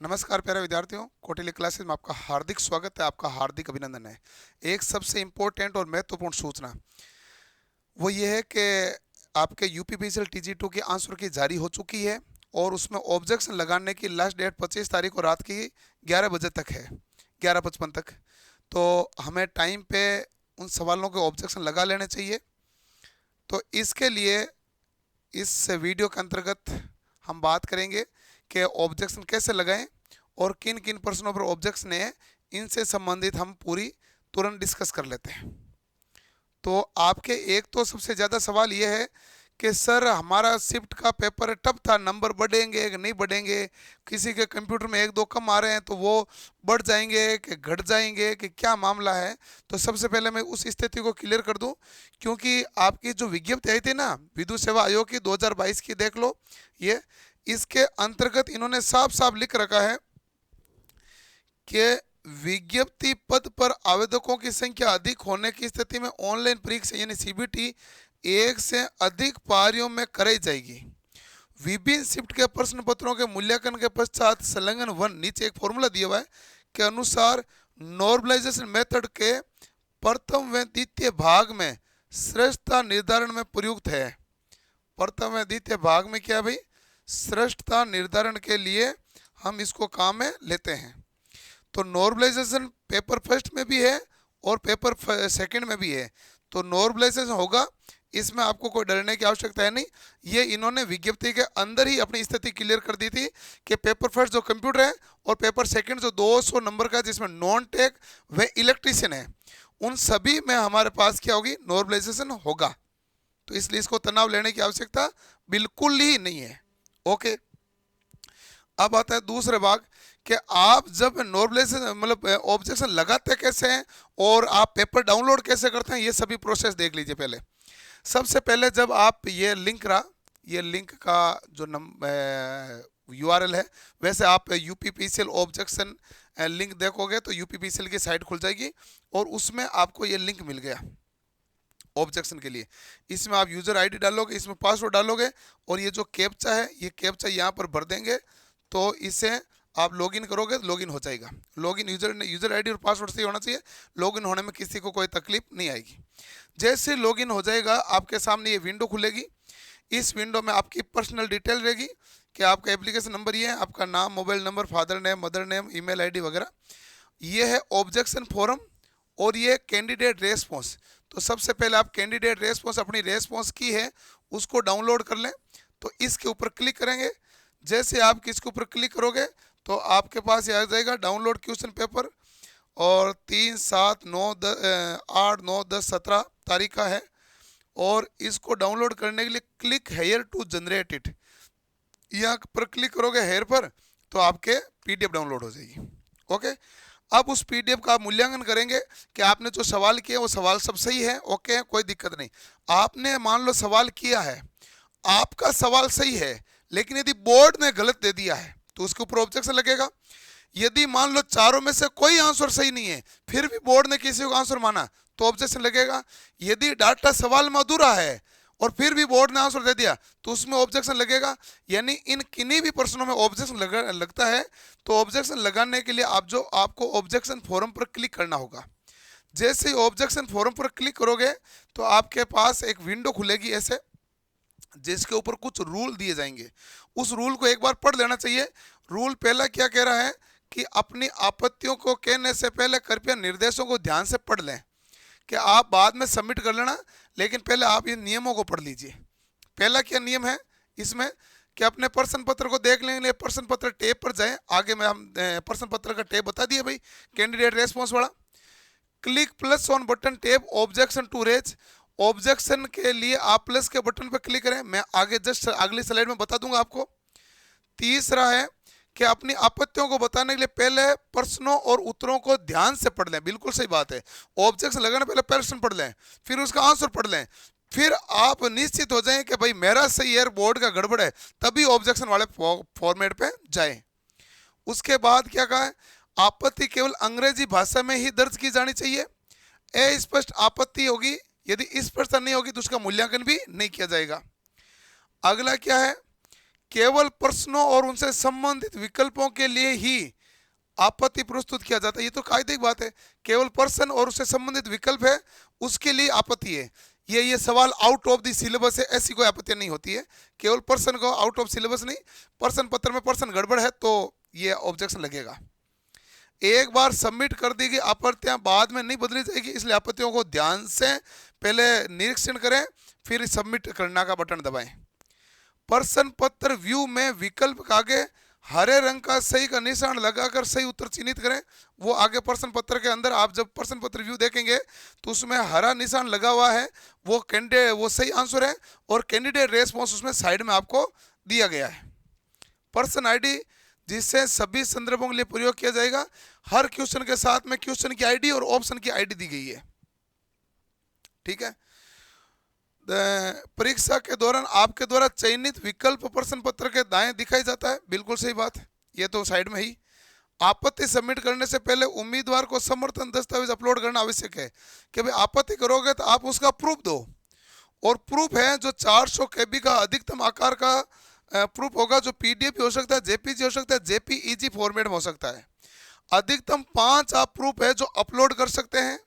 नमस्कार प्यारे विद्यार्थियों, कौटिल्य क्लासेस में आपका हार्दिक स्वागत है, आपका हार्दिक अभिनंदन है। एक सबसे इम्पोर्टेंट और महत्वपूर्ण सूचना वो ये है कि आपके यूपीपीसीएल टीजी2 की आंसर की जारी हो चुकी है और उसमें ऑब्जेक्शन लगाने की लास्ट डेट 25 तारीख को रात की 11 बजे तक है, 11:55 तक। तो हमें टाइम पे उन सवालों के ऑब्जेक्शन लगा लेने चाहिए। तो इसके लिए इस वीडियो के अंतर्गत हम बात करेंगे कि ऑब्जेक्शन कैसे लगाएं और किन किन प्रश्नों पर ऑब्जेक्शन है, इनसे संबंधित हम पूरी तुरंत डिस्कस कर लेते हैं। तो आपके एक तो सबसे ज़्यादा सवाल ये है कि सर हमारा शिफ्ट का पेपर टफ था, नंबर बढ़ेंगे कि नहीं बढ़ेंगे, किसी के कंप्यूटर में एक दो कम आ रहे हैं तो वो बढ़ जाएंगे कि घट जाएंगे कि क्या मामला है। तो सबसे पहले मैं उस स्थिति को क्लियर कर दूं, क्योंकि आपकी जो विज्ञप्ति आई थी ना विद्युत सेवा आयोग की 2022 की, देख लो ये, इसके अंतर्गत इन्होंने साफ साफ लिख रखा है कि विज्ञप्ति पद पर आवेदकों की संख्या अधिक होने की स्थिति में ऑनलाइन परीक्षा यानी सीबीटी एक से अधिक पारियों में कराई जाएगी। विभिन्न शिफ्ट के प्रश्न पत्रों के मूल्यांकन के पश्चात संलग्न 1 नीचे एक फॉर्मूला दिया हुआ है के अनुसार नॉर्मलाइजेशन मेथड के प्रथम व द्वितीय भाग में श्रेष्ठता निर्धारण में प्रयुक्त है। प्रथम व द्वितीय भाग में क्या भाई, श्रेष्ठता निर्धारण के लिए हम इसको काम में लेते हैं। तो नॉर्मलाइजेशन पेपर फर्स्ट में भी है और पेपर सेकंड में भी है। तो नॉर्मलाइजेशन होगा, इसमें आपको कोई डरने की आवश्यकता है नहीं। ये इन्होंने विज्ञप्ति के अंदर ही अपनी स्थिति क्लियर कर दी थी कि पेपर फर्स्ट जो कंप्यूटर है और पेपर सेकंड जो 200 नंबर का जिसमें नॉन टेक व इलेक्ट्रीशियन है, उन सभी में हमारे पास क्या होगी, नॉर्मलाइजेशन होगा। तो इसलिए इसको तनाव लेने की आवश्यकता बिल्कुल ही नहीं है। ओके, अब आता है दूसरे भाग कि आप जब नॉर्मलाइजेशन मतलब ऑब्जेक्शन लगाते कैसे हैं और आप पेपर डाउनलोड कैसे करते हैं, ये सभी प्रोसेस देख लीजिए। पहले सबसे पहले जब आप ये लिंक का जो यूआरएल है, वैसे आप यूपीपीसीएल ऑब्जेक्शन लिंक देखोगे तो यूपीपीसीएल की साइट खुल जाएगी और उसमें आपको ये लिंक मिल गया ऑब्जेक्शन के लिए। इसमें आप यूजर आईडी डालोगे, इसमें पासवर्ड डालोगे और ये जो कैप्चा है ये कैप्चा यहाँ पर भर देंगे। तो इसे आप लॉगिन करोगे तो लॉगिन हो जाएगा। लॉगिन यूजर आईडी और पासवर्ड से होना चाहिए, लॉगिन होने में किसी को कोई तकलीफ नहीं आएगी। जैसे लॉगिन हो जाएगा आपके सामने ये विंडो खुलेगी। इस विंडो में आपकी पर्सनल डिटेल रहेगी कि आपका एप्लीकेशन नंबर ये है, आपका नाम, mobile number, father name, mother name, email ID वगैरह। ये है ऑब्जेक्शन फॉरम और ये कैंडिडेट रेस्पॉन्स। तो सबसे पहले आप कैंडिडेट रेस्पॉन्स, अपनी रेस्पॉन्स की है उसको डाउनलोड कर लें। तो इसके ऊपर क्लिक करेंगे। जैसे आप इसके ऊपर क्लिक करोगे तो आपके पास ये आ जाएगा डाउनलोड क्वेश्चन पेपर और 3, 7, 9, 8, 9, 10, 17 तारीख का है। और इसको डाउनलोड करने के लिए click here to generate it, यहाँ पर क्लिक करोगे हेयर पर तो आपके पीडीएफ डाउनलोड हो जाएगी। ओके, अब उस पीडीएफ का आप मूल्यांकन करेंगे कि आपने जो सवाल किए वो सवाल सब सही है, ओके है, कोई दिक्कत नहीं। आपने मान लो सवाल किया है, आपका सवाल सही है, लेकिन यदि बोर्ड ने गलत दे दिया है तो उसके ऊपर ऑब्जेक्शन लगेगा। यदि मान लो चारों में से कोई आंसर सही नहीं है फिर भी बोर्ड ने किसी को आंसर माना तो ऑब्जेक्शन लगेगा। यदि डाटा सवाल में अधूरा है और फिर भी बोर्ड ने आंसर दे दिया तो उसमें ऑब्जेक्शन लगेगा। यानी इन किन्हीं भी प्रश्नों में ऑब्जेक्शन लगता है। तो ऑब्जेक्शन लगाने के लिए आपको ऑब्जेक्शन फोरम पर क्लिक करना होगा। जैसे ही ऑब्जेक्शन फोरम पर क्लिक करोगे तो आपके पास एक विंडो खुलेगी ऐसे, जिसके ऊपर कुछ रूल दिए जाएंगे। उस रूल को एक बार पढ़ लेना चाहिए। रूल पहला क्या कह रहा है कि अपनी आपत्तियों को कहने से पहले कृपया निर्देशों को ध्यान से पढ़ लें, कि आप बाद में सबमिट कर लेना, लेकिन पहले आप ये नियमों को पढ़ लीजिए। पहला क्या नियम है इसमें कि अपने प्रश्न पत्र को देख लेंगे, प्रश्न पत्र टैब पर जाएं। आगे में हम प्रश्न पत्र का टैब बता दिया भाई, कैंडिडेट रेस्पॉन्स वाला। Click plus on button tab objection to raise, objection के लिए आप प्लस के बटन पर क्लिक करें। मैं आगे जस्ट अगली स्लाइड में बता दूंगा आपको। तीसरा है कि अपनी आपत्तियों को बताने के लिए पहले प्रश्नों और उत्तरों को ध्यान से पढ़ लें। बिल्कुल सही बात है, ऑब्जेक्शन लगाने पहले प्रश्न पढ़ लें, फिर उसका आंसर पढ़ लें, फिर आप निश्चित हो जाएं कि भाई मेरा सही है, बोर्ड का गड़बड़ है, तभी ऑब्जेक्शन वाले फॉर्मेट पे जाएं। उसके बाद क्या कहा है, आपत्ति केवल अंग्रेजी भाषा में ही दर्ज की जानी चाहिए। अस्पष्ट आपत्ति होगी, यदि स्पष्टता नहीं होगी तो उसका मूल्यांकन भी नहीं किया जाएगा। अगला क्या है केवल प्रश्नों और उनसे संबंधित विकल्पों के लिए ही आपत्ति प्रस्तुत किया जाता है। ये तो कायदे की बात है, केवल प्रश्न और उससे संबंधित विकल्प है उसके लिए आपत्ति है। ये सवाल आउट ऑफ द सिलेबस है, ऐसी कोई आपत्ति नहीं होती है। केवल प्रश्न को आउट ऑफ सिलेबस नहीं, प्रश्न पत्र में प्रश्न गड़बड़ है तो ये ऑब्जेक्शन लगेगा। एक बार सबमिट कर दी गई आपत्तियां बाद में नहीं बदली जाएगी, इसलिए आपत्तियों को ध्यान से पहले निरीक्षण करें, फिर सबमिट करना का बटन दबाएं। प्रश्न पत्र व्यू में विकल्प के आगे हरे रंग का सही का निशान लगाकर सही उत्तर चिन्हित करें। वो आगे प्रश्न पत्र के अंदर आप जब प्रश्न पत्र व्यू देखेंगे तो उसमें हरा निशान लगा हुआ है, वो कैंडिडेट वो सही आंसर है, और कैंडिडेट रेस्पॉन्स उसमें साइड में आपको दिया गया है। पर्सन आईडी जिससे सभी संदर्भों के लिए प्रयोग किया जाएगा। हर क्वेश्चन के साथ में क्वेश्चन की आईडी और ऑप्शन की आईडी दी गई है। ठीक है। परीक्षा के दौरान आपके द्वारा चयनित विकल्प प्रश्न पत्र के दाएं दिखाई जाता है, बिल्कुल सही बात है, ये तो साइड में ही। आपत्ति सबमिट करने से पहले उम्मीदवार को समर्थन दस्तावेज अपलोड करना आवश्यक है कि भाई आपत्ति करोगे तो आप उसका प्रूफ दो, और प्रूफ है जो 400 KB का अधिकतम आकार का प्रूफ होगा, जो PDF भी हो सकता है, JPG हो सकता है, JPEG फॉर्मेट में हो सकता है। अधिकतम 5 आप प्रूफ है जो अपलोड कर सकते हैं।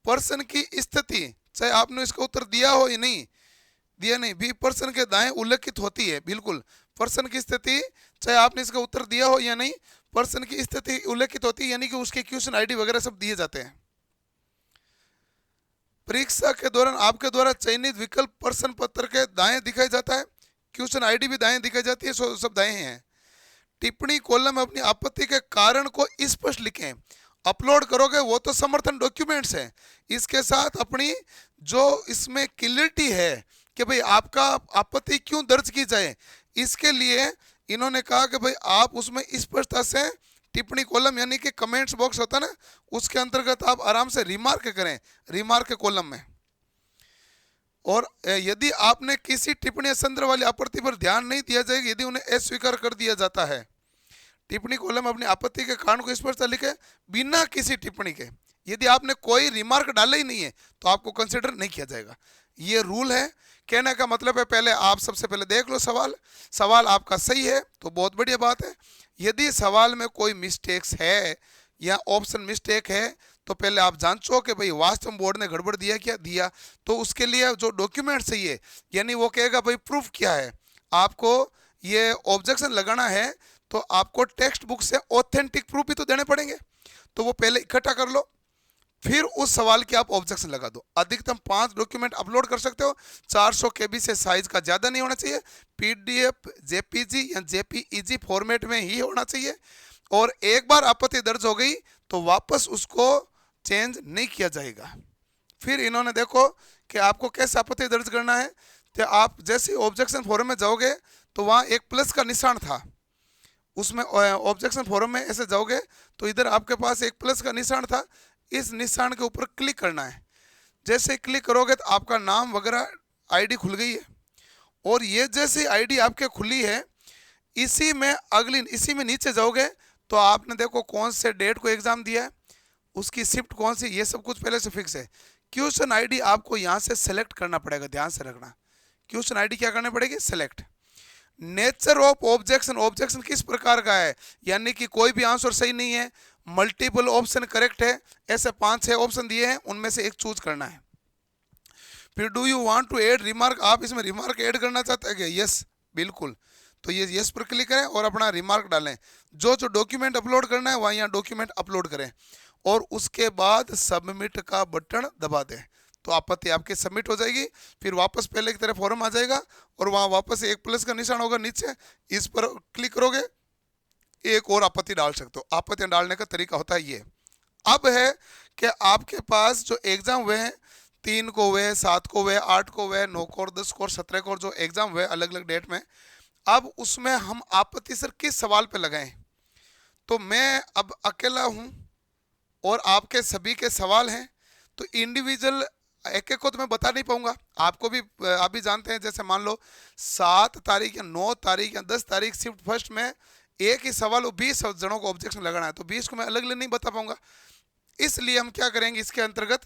प्रश्न की स्थिति चाहे आपने इसका उत्तर दिया हो या नहीं दिया नहीं भी प्रश्न के दाएं उल्लेखित होती है, बिल्कुल। प्रश्न की स्थिति चाहे आपने इसका उत्तर दिया हो या नहीं, प्रश्न की स्थिति उल्लेखित होती है, यानी कि उसके क्वेश्चन आईडी वगैरह सब दिए जाते हैं। परीक्षा के दौरान आपके द्वारा चयनित विकल्प प्रश्न पत्र के दाएं दिखाई जाता है, क्वेश्चन आईडी भी दाएं दिखाई जाती है, सब दाएं हैं। टिप्पणी कॉलम में अपनी आपत्ति के कारण को स्पष्ट लिखें। अपलोड करोगे वो तो समर्थन डॉक्यूमेंट्स है, इसके साथ अपनी जो इसमें क्लियरिटी है कि भाई आपका आपत्ति क्यों दर्ज की जाए, इसके लिए इन्होंने कहा कि भाई आप उसमें स्पष्टता से टिप्पणी कॉलम यानी कि कमेंट्स बॉक्स होता है ना, उसके अंतर्गत आप आराम से रिमार्क करें, रिमार्क कॉलम में। और यदि आपने किसी टिप्पणी संदर्भ वाली आपत्ति पर ध्यान नहीं दिया जाएगा, यदि उन्हें अस्वीकार कर दिया जाता है, टिप्पणी कॉलम में अपनी आपत्ति के कारण को स्पष्टता लिखे बिना किसी टिप्पणी के। यदि आपने कोई रिमार्क डाला ही नहीं है तो आपको कंसिडर नहीं किया जाएगा, ये रूल है। कहने का मतलब है पहले आप सबसे पहले देख लो सवाल आपका सही है तो बहुत बढ़िया बात है। यदि सवाल में कोई मिस्टेक्स है या ऑप्शन मिस्टेक है तो पहले आप जांचो कि भाई वास्तव में बोर्ड ने गड़बड़ दिया क्या दिया, तो उसके लिए जो डॉक्यूमेंट चाहिए, यानी वो कहेगा भाई प्रूफ क्या है, आपको ये ऑब्जेक्शन लगाना है तो आपको टेक्स्ट बुक से ऑथेंटिक प्रूफ भी तो देने पड़ेंगे, तो वो पहले इकट्ठा कर लो, फिर उस सवाल की आप ऑब्जेक्शन लगा दो। अधिकतम 5 डॉक्यूमेंट अपलोड कर सकते हो, 400 KB से साइज का ज़्यादा नहीं होना चाहिए, PDF JPG या JPEG फॉर्मेट में ही होना चाहिए, और एक बार आपत्ति दर्ज हो गई तो वापस उसको चेंज नहीं किया जाएगा। फिर इन्होंने देखो कि आपको कैसे आपत्ति दर्ज करना है, तो आप जैसे ऑब्जेक्शन फॉर्म में जाओगे तो वहाँ एक प्लस का निशान था, उसमें ऑब्जेक्शन फॉर्म में ऐसे जाओगे तो इधर आपके पास एक प्लस का निशान था, इस निशान के ऊपर क्लिक करना है। जैसे क्लिक करोगे तो आपका नाम वगैरह आईडी खुल गई है, और ये जैसे आईडी आपके खुली है इसी में नीचे जाओगे तो आपने देखो कौन से डेट को एग्जाम दिया है, उसकी शिफ्ट कौन सी, ये सब कुछ पहले से फिक्स है। क्वेश्चन आईडी आपको यहाँ से सेलेक्ट करना पड़ेगा, ध्यान से रखना। क्वेश्चन आईडी क्या करनी पड़ेगी, सेलेक्ट। नेचर ऑफ ऑब्जेक्शन किस प्रकार का है, यानी कि कोई भी आंसर सही नहीं है, मल्टीपल ऑप्शन करेक्ट है, ऐसे 5-6 ऑप्शन दिए हैं, उनमें से एक चूज करना है। फिर do you want to add remark, आप इसमें रिमार्क ऐड करना चाहते हैं क्या, यस बिल्कुल, तो ये यस पर क्लिक करें और अपना रिमार्क डालें। जो डॉक्यूमेंट अपलोड करना है वहाँ यहाँ डॉक्यूमेंट अपलोड करें, और उसके बाद सबमिट का बटन दबा दें, तो आपत्ति आपकी सबमिट हो जाएगी। फिर वापस पहले की तरह फॉर्म आ जाएगा और वहाँ वापस एक प्लस का निशान होगा नीचे, इस पर क्लिक करोगे एक और आपत्ति डाल सकते हो। आपत्ति डालने का तरीका होता है ये। अब है कि आपके पास जो एग्जाम हुए हैं, 3 को हुए, 7 को हुए, 8 को हुए, 9 को और 10 को और 17 को और जो एग्जाम हुए अलग अलग डेट में, अब उसमें हम आपत्ति सर किस सवाल पे लगाएं। तो मैं अब अकेला हूं और आपके सभी के सवाल हैं, तो इंडिविजुअल एक एक को तो मैं बता नहीं पाऊंगा, आपको भी आप भी जानते हैं, जैसे मान लो 7 तारीख या 9 तारीख या 10 तारीख शिफ्ट फर्स्ट में एक ही सवाल 20 जनों को ऑब्जेक्शन लगाना है, तो 20 को मैं अलग अलग नहीं बता पाऊंगा। इसलिए हम क्या करेंगे इसके अंतर्गत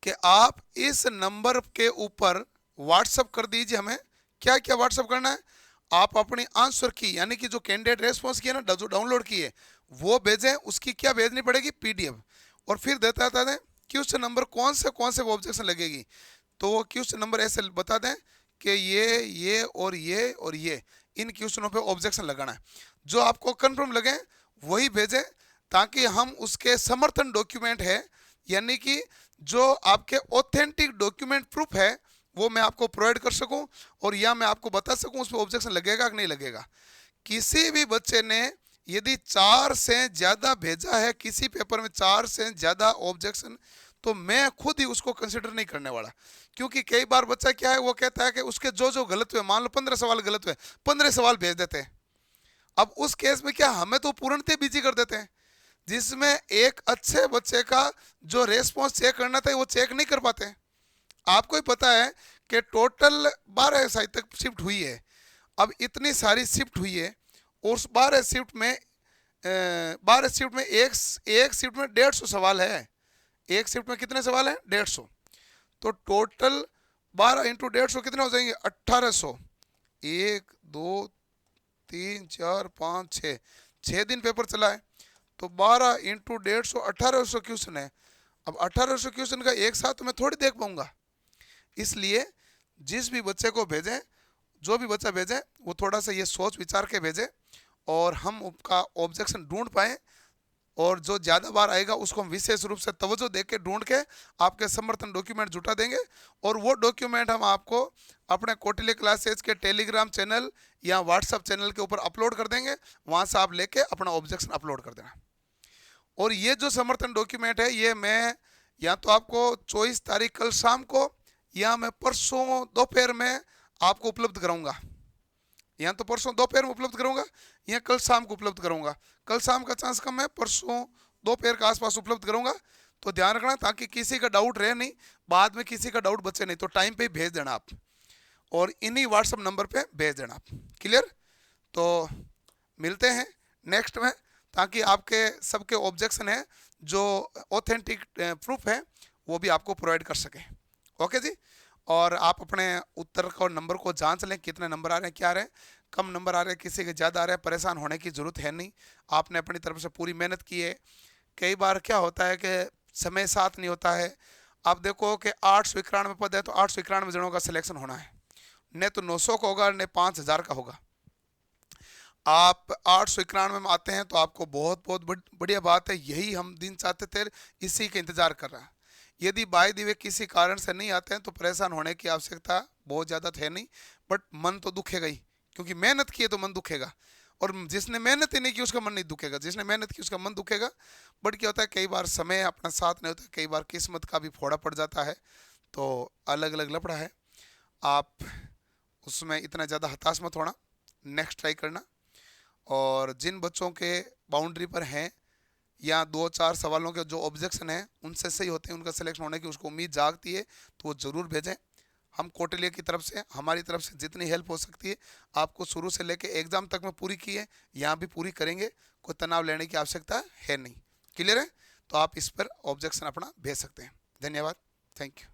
कि आप इस नंबर के ऊपर व्हाट्सअप कर दीजिए हमें क्या क्या व्हाट्सअप करना है, आप अपनी आंसर की यानी कि जो कैंडिडेट रेस्पॉन्स किया ना, जो डाउनलोड किए वो भेजें, उसकी क्या भेजनी पड़ेगी, पीडीएफ। और फिर देता है क्वेश्चन नंबर कौन से वो ऑब्जेक्शन लगेगी, तो वो क्वेश्चन नंबर ऐसे बता दें कि ये और ये इन क्वेश्चनों पे ऑब्जेक्शन लगाना है। जो आपको कंफर्म लगे वही भेजें, ताकि हम उसके समर्थन डॉक्यूमेंट है यानी कि जो आपके ऑथेंटिक डॉक्यूमेंट प्रूफ है वो मैं आपको प्रोवाइड कर सकूं, और या मैं आपको बता सकूं उस पर ऑब्जेक्शन लगेगा कि नहीं लगेगा। किसी भी बच्चे ने यदि 4 से ज़्यादा भेजा है किसी पेपर में, 4 से ज़्यादा ऑब्जेक्शन, तो मैं खुद ही उसको कंसिडर नहीं करने वाला। क्योंकि कई बार बच्चा क्या है, वो कहता है कि उसके जो गलत हुए, मान लो 15 सवाल गलत हुए, 15 सवाल भेज देते हैं। अब उस केस में क्या, हमें तो पूर्णतः बिजी कर देते हैं, जिसमें एक अच्छे बच्चे का जो रेस्पॉन्स चेक करना था वो चेक नहीं कर पाते। आपको ही पता है कि टोटल 12 साइट तक शिफ्ट हुई है। अब इतनी सारी शिफ्ट हुई है, और उस 12 शिफ्ट में एक शिफ्ट में 150 सवाल है। एक शिफ्ट में कितने सवाल हैं, 150। तो टोटल 12 इंटू 150 कितने हो जाएंगे, 1800। 1 2 3 4 5 6, 6 दिन पेपर चला है, तो 12 इंटू 150 1800 क्वेश्चन है। अब 1800 क्वेश्चन का एक साथ मैं थोड़ी देख पाऊंगा, इसलिए जिस भी बच्चे को भेजें, जो भी बच्चा भेजे वो थोड़ा सा ये सोच विचार के भेजे, और हम उसका ऑब्जेक्शन ढूंढ पाएँ, और जो ज़्यादा बार आएगा उसको हम विशेष रूप से तवज्जो दे के ढूंढ के आपके समर्थन डॉक्यूमेंट जुटा देंगे। और वो डॉक्यूमेंट हम आपको अपने कौटिल्य क्लासेज के टेलीग्राम चैनल या व्हाट्सएप चैनल के ऊपर अपलोड कर देंगे, वहाँ से आप लेके अपना ऑब्जेक्शन अपलोड कर देना। और ये जो समर्थन डॉक्यूमेंट है ये मैं या तो आपको 24 तारीख कल शाम को, या मैं परसों दोपहर में आपको उपलब्ध कराऊंगा, या तो परसों दोपहर में उपलब्ध करूंगा या कल शाम को उपलब्ध करूंगा। कल शाम का चांस कम है, परसों दोपहर के आसपास उपलब्ध करूंगा। तो ध्यान रखना ताकि किसी का डाउट रहे नहीं, बाद में किसी का डाउट बचे नहीं, तो टाइम पे भेज देना आप, और इन्हीं व्हाट्सएप नंबर पे भेज देना आप। क्लियर? तो मिलते हैं नेक्स्ट में, ताकि आपके सबके ऑब्जेक्शन है जो ऑथेंटिक प्रूफ है वो भी आपको प्रोवाइड कर सके। ओके जी। और आप अपने उत्तर को नंबर को जांच लें, कितने नंबर आ रहे हैं, क्या आ रहे हैं। कम नंबर आ रहे हैं, किसी के ज़्यादा आ रहे हैं, परेशान होने की ज़रूरत है नहीं। आपने अपनी तरफ से पूरी मेहनत की है। कई बार क्या होता है कि समय साथ नहीं होता है। आप देखो कि 891 पद है, तो 891 जनों का सिलेक्शन होना है, न तो 900 का होगा न 5000 का होगा। आप 891 में आते हैं तो आपको बहुत बहुत बढ़िया बात है, यही हम दिन चाहते थे, इसी का इंतज़ार कर रहा है। यदि बाय दी वे किसी कारण से नहीं आते हैं तो परेशान होने की आवश्यकता बहुत ज़्यादा है नहीं, बट मन तो दुखेगा ही, क्योंकि मेहनत की है तो मन दुखेगा। और जिसने मेहनत ही नहीं की उसका मन नहीं दुखेगा, जिसने मेहनत की उसका मन दुखेगा। बट क्या होता है, कई बार समय अपना साथ नहीं होता, कई बार किस्मत का भी फोड़ा पड़ जाता है, तो अलग अलग लफड़ा है। आप उसमें इतना ज़्यादा हताश मत होना, नेक्स्ट ट्राई करना। और जिन बच्चों के बाउंड्री पर हैं या 2-4 सवालों के जो ऑब्जेक्शन हैं उनसे सही होते हैं, उनका सिलेक्शन होने की उसको उम्मीद जागती है, तो वो ज़रूर भेजें। हम कौटिल्य की तरफ से, हमारी तरफ से जितनी हेल्प हो सकती है आपको शुरू से लेके एग्ज़ाम तक में पूरी की है, यहाँ भी पूरी करेंगे। कोई तनाव लेने की आवश्यकता है नहीं। क्लियर है? तो आप इस पर ऑब्जेक्शन अपना भेज सकते हैं। धन्यवाद। Thank you.